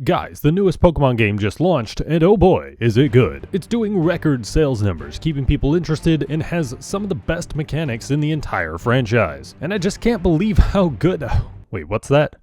Guys, the newest Pokemon game just launched, and oh boy, is it good. It's doing record sales numbers, keeping people interested, and has some of the best mechanics in the entire franchise. And I just can't believe how good— Wait, what's that?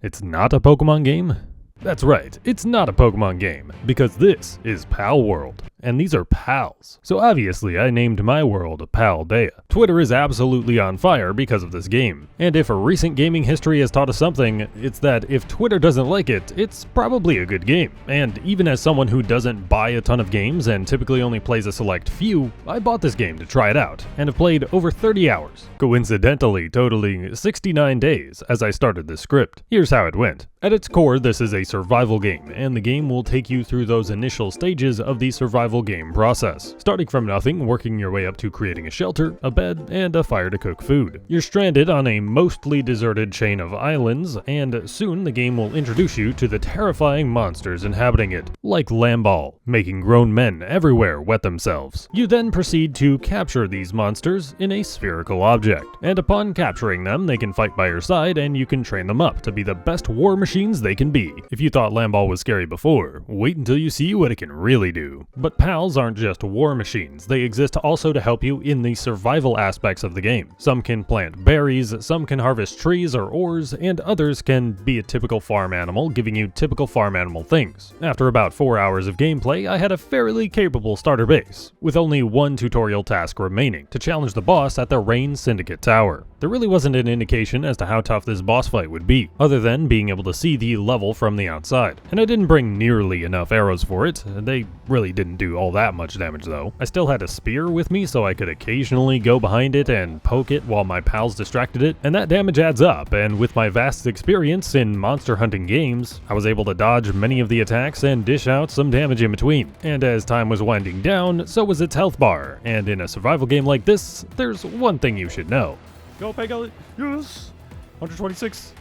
It's not a Pokemon game? That's right, it's not a Pokemon game, because this is Palworld, and these are pals. So obviously I named my world Paldea. Twitter is absolutely on fire because of this game, and if a recent gaming history has taught us something, it's that if Twitter doesn't like it, it's probably a good game. And even as someone who doesn't buy a ton of games and typically only plays a select few, I bought this game to try it out, and have played over 30 hours, coincidentally totaling 69 days as I started this script. Here's how it went. At its core, this is a survival game, and the game will take you through those initial stages of the survival game process, starting from nothing, working your way up to creating a shelter, a bed, and a fire to cook food. You're stranded on a mostly deserted chain of islands, and soon the game will introduce you to the terrifying monsters inhabiting it, like Lamball, making grown men everywhere wet themselves. You then proceed to capture these monsters in a spherical object, and upon capturing them, they can fight by your side, and you can train them up to be the best war machines they can be. If you thought Lamball was scary before, wait until you see what it can really do. But pals aren't just war machines, they exist also to help you in the survival aspects of the game. Some can plant berries, some can harvest trees or ores, and others can be a typical farm animal, giving you typical farm animal things. After about 4 hours of gameplay, I had a fairly capable starter base, with only one tutorial task remaining, to challenge the boss at the Rain Syndicate Tower. There really wasn't an indication as to how tough this boss fight would be, other than being able to see the level from the outside. And I didn't bring nearly enough arrows for it. They really didn't do all that much damage though. I still had a spear with me so I could occasionally go behind it and poke it while my pals distracted it, and that damage adds up, and with my vast experience in monster hunting games, I was able to dodge many of the attacks and dish out some damage in between. And as time was winding down, so was its health bar, and in a survival game like this, there's one thing you should know. Go, Peggle! Yes! 126.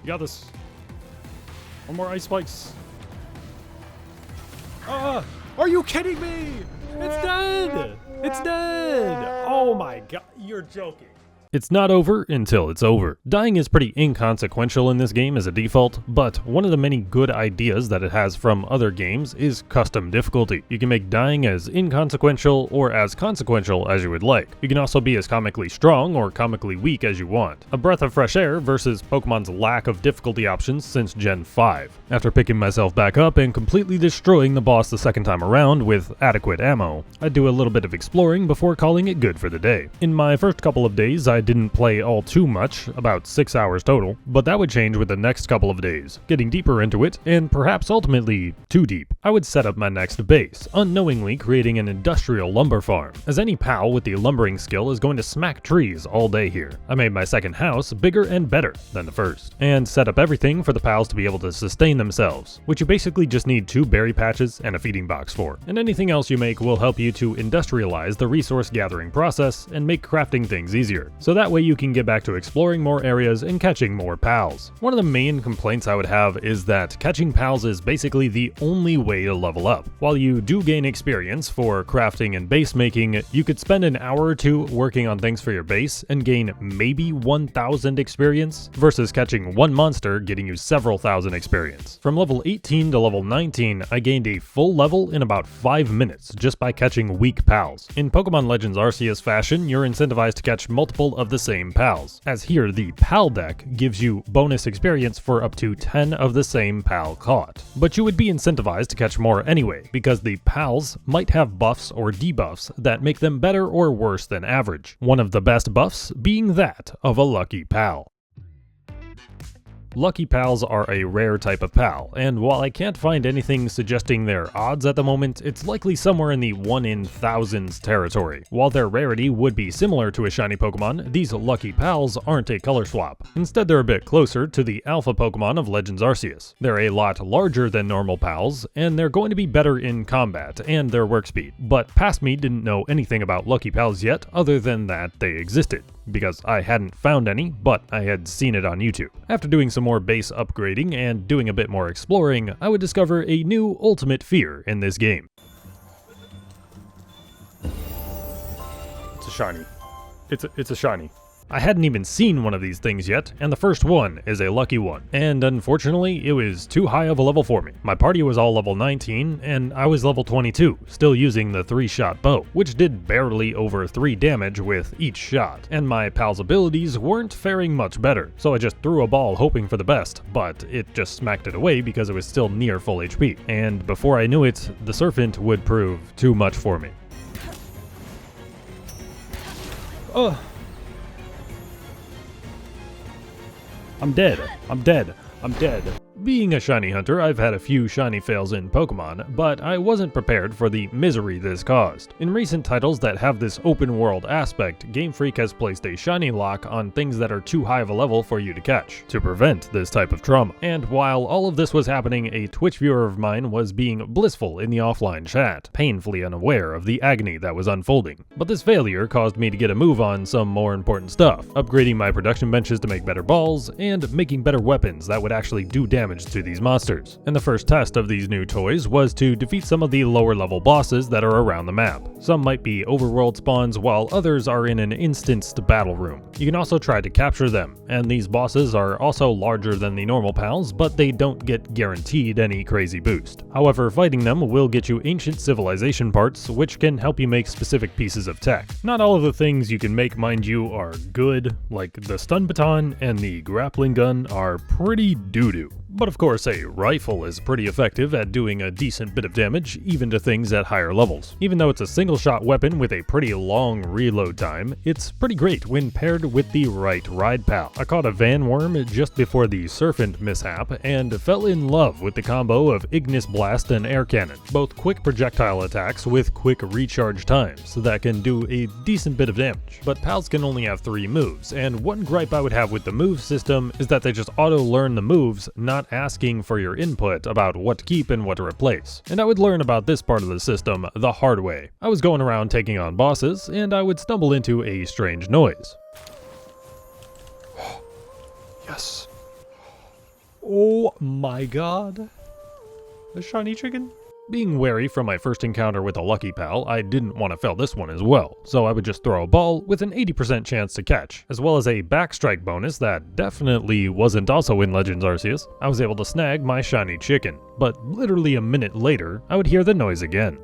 You got this. One more ice spikes. Ah! Are you kidding me? It's dead! It's dead! Oh my god, you're joking. It's not over until it's over. Dying is pretty inconsequential in this game as a default, but one of the many good ideas that it has from other games is custom difficulty. You can make dying as inconsequential or as consequential as you would like. You can also be as comically strong or comically weak as you want. A breath of fresh air versus Pokemon's lack of difficulty options since Gen 5. After picking myself back up and completely destroying the boss the second time around with adequate ammo, I'd do a little bit of exploring before calling it good for the day. In my first couple of days, I didn't play all too much, about 6 hours total, but that would change with the next couple of days, getting deeper into it, and perhaps ultimately too deep. I would set up my next base, unknowingly creating an industrial lumber farm, as any pal with the lumbering skill is going to smack trees all day here. I made my second house bigger and better than the first, and set up everything for the pals to be able to sustain themselves, which you basically just need 2 berry patches and a feeding box for, and anything else you make will help you to industrialize the resource gathering process and make crafting things easier. So that way you can get back to exploring more areas and catching more pals. One of the main complaints I would have is that catching pals is basically the only way to level up. While you do gain experience for crafting and base making, you could spend an hour or two working on things for your base and gain maybe 1,000 experience, versus catching one monster getting you several thousand experience. From level 18 to level 19, I gained a full level in about 5 minutes just by catching weak pals. In Pokemon Legends Arceus fashion, you're incentivized to catch multiple of the same pals, as here the pal deck gives you bonus experience for up to 10 of the same pal caught. But you would be incentivized to catch more anyway, because the pals might have buffs or debuffs that make them better or worse than average. One of the best buffs being that of a lucky pal. Lucky pals are a rare type of pal, and while I can't find anything suggesting their odds at the moment, it's likely somewhere in the 1 in thousands territory. While their rarity would be similar to a shiny Pokemon, these lucky pals aren't a color swap. Instead, they're a bit closer to the alpha Pokemon of Legends Arceus. They're a lot larger than normal pals, and they're going to be better in combat and their work speed. But past me didn't know anything about lucky pals yet, other than that they existed, because I hadn't found any, but I had seen it on YouTube. After doing some more base upgrading and doing a bit more exploring, I would discover a new ultimate fear in this game. It's a shiny. It's a shiny. I hadn't even seen one of these things yet, and the first one is a lucky one. And unfortunately, it was too high of a level for me. My party was all level 19, and I was level 22, still using the 3-shot bow, which did barely over 3 damage with each shot. And my pal's abilities weren't faring much better, so I just threw a ball hoping for the best, but it just smacked it away because it was still near full HP. And before I knew it, the Serpent would prove too much for me. Oh. I'm dead. I'm dead. I'm dead. Being a shiny hunter, I've had a few shiny fails in Pokemon, but I wasn't prepared for the misery this caused. In recent titles that have this open world aspect, Game Freak has placed a shiny lock on things that are too high of a level for you to catch, to prevent this type of trauma. And while all of this was happening, a Twitch viewer of mine was being blissful in the offline chat, painfully unaware of the agony that was unfolding. But this failure caused me to get a move on some more important stuff, upgrading my production benches to make better balls, and making better weapons that would actually do damage to these monsters. And the first test of these new toys was to defeat some of the lower level bosses that are around the map. Some might be overworld spawns, while others are in an instanced battle room. You can also try to capture them, and these bosses are also larger than the normal pals, but they don't get guaranteed any crazy boost. However, fighting them will get you ancient civilization parts, which can help you make specific pieces of tech. Not all of the things you can make, mind you, are good, like the stun baton and the grappling gun are pretty doo-doo. But of course, a rifle is pretty effective at doing a decent bit of damage, even to things at higher levels. Even though it's a single-shot weapon with a pretty long reload time, it's pretty great when paired with the right ride pal. I caught a Van Worm just before the Serpent mishap, and fell in love with the combo of Ignis Blast and Air Cannon, both quick projectile attacks with quick recharge times that can do a decent bit of damage. But pals can only have 3 moves, and one gripe I would have with the move system is that they just auto-learn the moves, not asking for your input about what to keep and what to replace. And I would learn about this part of the system the hard way. I was going around taking on bosses, and I would stumble into a strange noise. Yes. Oh my god. A shiny chicken? Being wary from my first encounter with a lucky pal, I didn't want to fail this one as well, so I would just throw a ball with an 80% chance to catch, as well as a backstrike bonus that definitely wasn't also in Legends Arceus. I was able to snag my shiny chicken, but literally a minute later, I would hear the noise again.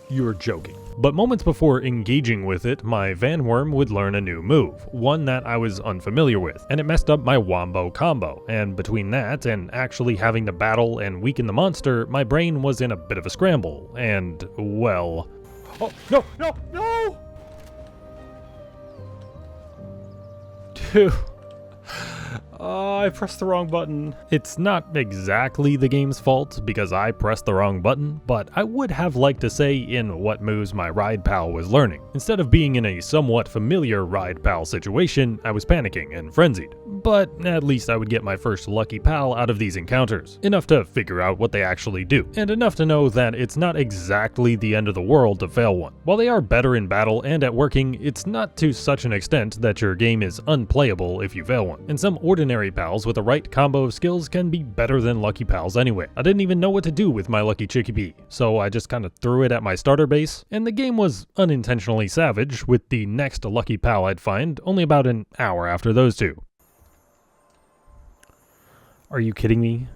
You're joking. But moments before engaging with it, my Van Worm would learn a new move, one that I was unfamiliar with, and it messed up my Wombo combo, and between that and actually having to battle and weaken the monster, my brain was in a bit of a scramble, and, well... Oh, no! Dude... I pressed the wrong button. It's not exactly the game's fault because I pressed the wrong button, but I would have liked to say in what moves my ride pal was learning. Instead of being in a somewhat familiar ride pal situation, I was panicking and frenzied. But at least I would get my first lucky pal out of these encounters, enough to figure out what they actually do, and enough to know that it's not exactly the end of the world to fail one. While they are better in battle and at working, it's not to such an extent that your game is unplayable if you fail one. And some ordinary pals with the right combo of skills can be better than lucky pals anyway. I didn't even know what to do with my lucky Chickpea, so I just kind of threw it at my starter base, and the game was unintentionally savage with the next lucky pal I'd find only about an hour after those two. Are you kidding me?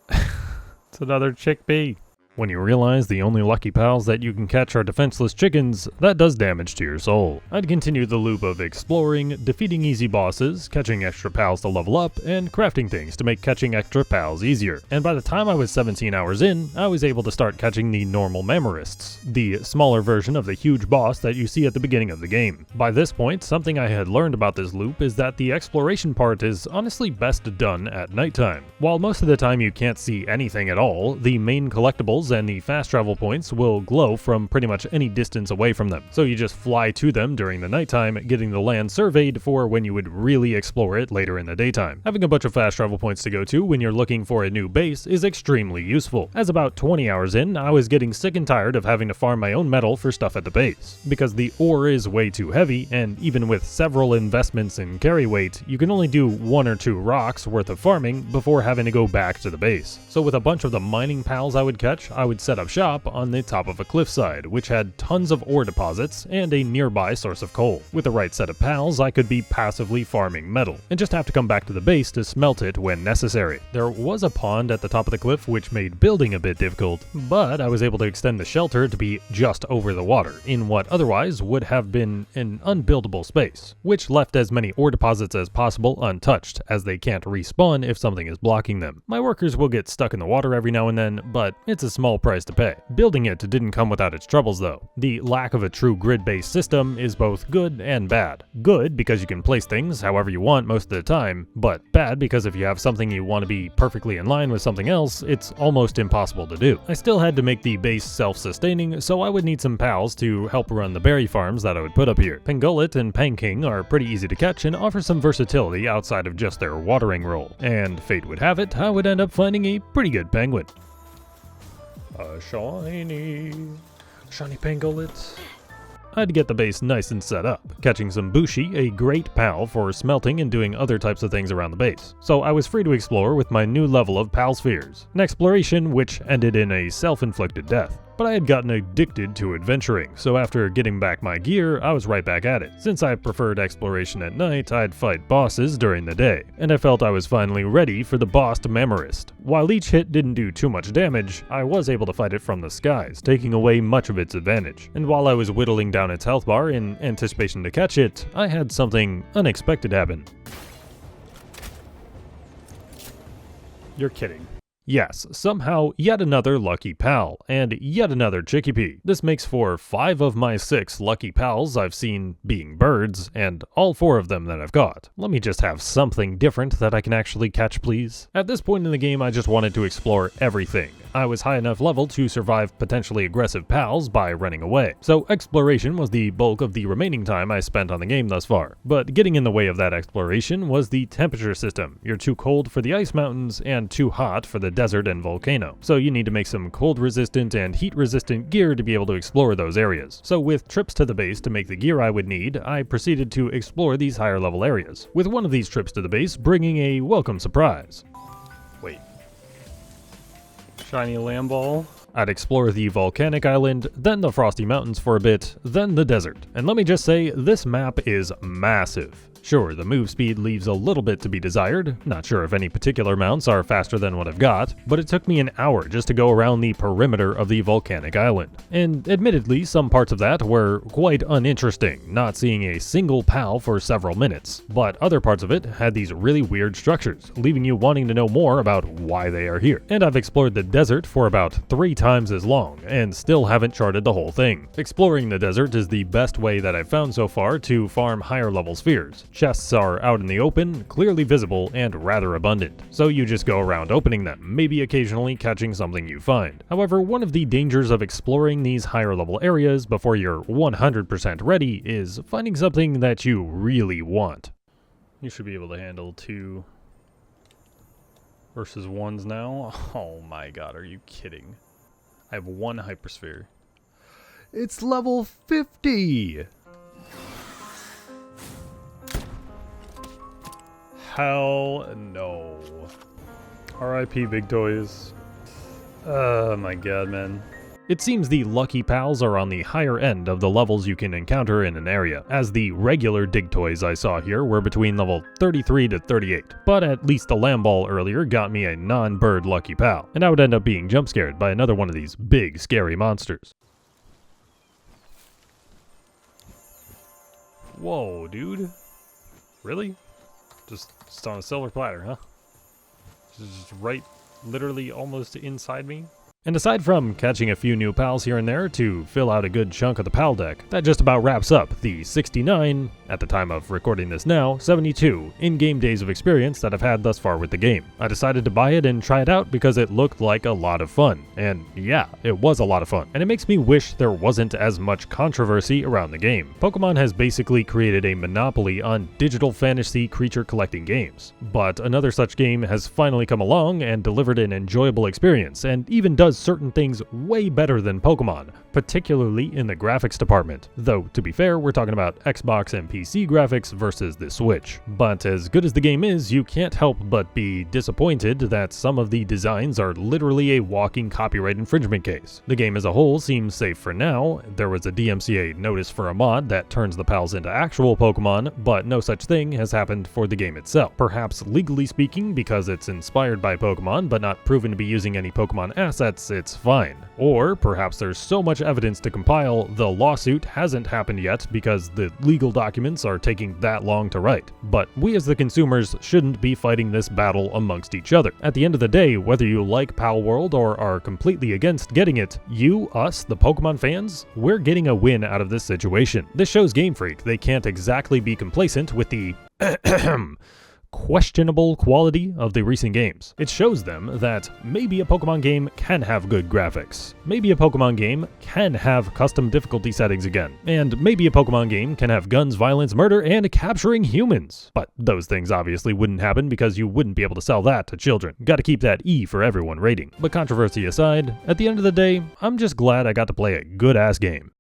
It's another Chickpea. When you realize the only lucky pals that you can catch are defenseless chickens, that does damage to your soul. I'd continue the loop of exploring, defeating easy bosses, catching extra pals to level up, and crafting things to make catching extra pals easier. And by the time I was 17 hours in, I was able to start catching the normal Mamorists, the smaller version of the huge boss that you see at the beginning of the game. By this point, something I had learned about this loop is that the exploration part is honestly best done at nighttime. While most of the time you can't see anything at all, the main collectibles and the fast travel points will glow from pretty much any distance away from them. So you just fly to them during the nighttime, getting the land surveyed for when you would really explore it later in the daytime. Having a bunch of fast travel points to go to when you're looking for a new base is extremely useful, as about 20 hours in, I was getting sick and tired of having to farm my own metal for stuff at the base, because the ore is way too heavy, and even with several investments in carry weight, you can only do 1 or 2 rocks worth of farming before having to go back to the base. So with a bunch of the mining pals I would catch, I would set up shop on the top of a cliffside, which had tons of ore deposits and a nearby source of coal. With the right set of pals, I could be passively farming metal, and just have to come back to the base to smelt it when necessary. There was a pond at the top of the cliff which made building a bit difficult, but I was able to extend the shelter to be just over the water, in what otherwise would have been an unbuildable space, which left as many ore deposits as possible untouched, as they can't respawn if something is blocking them. My workers will get stuck in the water every now and then, but it's a small price to pay. Building it didn't come without its troubles though. The lack of a true grid-based system is both good and bad. Good because you can place things however you want most of the time, but bad because if you have something you want to be perfectly in line with something else, it's almost impossible to do. I still had to make the base self-sustaining, so I would need some pals to help run the berry farms that I would put up here. Pangolin and Panking are pretty easy to catch and offer some versatility outside of just their watering role. And fate would have it, I would end up finding a pretty good penguin. A shiny Pangolin. I'd get the base nice and set up, catching some Bushi, a great pal for smelting and doing other types of things around the base. So I was free to explore with my new level of pal spheres, an exploration which ended in a self-inflicted death. But I had gotten addicted to adventuring, so after getting back my gear, I was right back at it. Since I preferred exploration at night, I'd fight bosses during the day, and I felt I was finally ready for the boss Mamorist. While each hit didn't do too much damage, I was able to fight it from the skies, taking away much of its advantage. And while I was whittling down its health bar in anticipation to catch it, I had something unexpected happen. You're kidding. Yes, somehow yet another lucky pal, and yet another Chickpea. This makes for 5 of my 6 lucky pals I've seen being birds, and all 4 of them that I've caught. Let me just have something different that I can actually catch, please. At this point in the game, I just wanted to explore everything. I was high enough level to survive potentially aggressive pals by running away, so exploration was the bulk of the remaining time I spent on the game thus far. But getting in the way of that exploration was the temperature system. You're too cold for the ice mountains and too hot for the desert and volcano, so you need to make some cold resistant and heat resistant gear to be able to explore those areas. So with trips to the base to make the gear I would need, I proceeded to explore these higher level areas, with one of these trips to the base bringing a welcome surprise. Wait. Shiny Lamball. I'd explore the volcanic island, then the frosty mountains for a bit, then the desert. And let me just say, this map is massive. Sure, the move speed leaves a little bit to be desired, not sure if any particular mounts are faster than what I've got, but it took me an hour just to go around the perimeter of the volcanic island. And admittedly, some parts of that were quite uninteresting, not seeing a single pal for several minutes, but other parts of it had these really weird structures, leaving you wanting to know more about why they are here. And I've explored the desert for about 3 times as long, and still haven't charted the whole thing. Exploring the desert is the best way that I've found so far to farm higher level spheres. Chests are out in the open, clearly visible, and rather abundant, so you just go around opening them, maybe occasionally catching something you find. However, one of the dangers of exploring these higher level areas before you're 100% ready is finding something that you really want. You should be able to handle 2 versus 1s now. Oh my god, are you kidding? I have 1 hypersphere. It's level 50! Hell no. RIP Big Toys. Oh my god, man. It seems the lucky pals are on the higher end of the levels you can encounter in an area, as the regular dig toys I saw here were between level 33 to 38. But at least the Lamball earlier got me a non-bird lucky pal, and I would end up being jump scared by another one of these big scary monsters. Whoa, dude. Really? Just on a silver platter, huh? Just right, literally almost inside me. And aside from catching a few new pals here and there to fill out a good chunk of the pal deck, that just about wraps up the 69, at the time of recording this now, 72 in-game days of experience that I've had thus far with the game. I decided to buy it and try it out because it looked like a lot of fun. And yeah, it was a lot of fun. And it makes me wish there wasn't as much controversy around the game. Pokemon has basically created a monopoly on digital fantasy creature collecting games. But another such game has finally come along and delivered an enjoyable experience, and even does does certain things way better than Pokemon, particularly in the graphics department. Though, to be fair, we're talking about Xbox and PC graphics versus the Switch. But as good as the game is, you can't help but be disappointed that some of the designs are literally a walking copyright infringement case. The game as a whole seems safe for now. There was a DMCA notice for a mod that turns the pals into actual Pokemon, but no such thing has happened for the game itself. Perhaps legally speaking, because it's inspired by Pokemon but not proven to be using any Pokemon assets, it's fine. Or perhaps there's so much evidence to compile, the lawsuit hasn't happened yet because the legal documents are taking that long to write. But we as the consumers shouldn't be fighting this battle amongst each other. At the end of the day, whether you like Palworld or are completely against getting it, you, us, the Pokemon fans, we're getting a win out of this situation. This shows Game Freak they can't exactly be complacent with the questionable quality of the recent games. It shows them that maybe a Pokemon game can have good graphics. Maybe a Pokemon game can have custom difficulty settings again. And maybe a Pokemon game can have guns, violence, murder, and capturing humans. But those things obviously wouldn't happen because you wouldn't be able to sell that to children. Gotta keep that E for everyone rating. But controversy aside, at the end of the day, I'm just glad I got to play a good-ass game.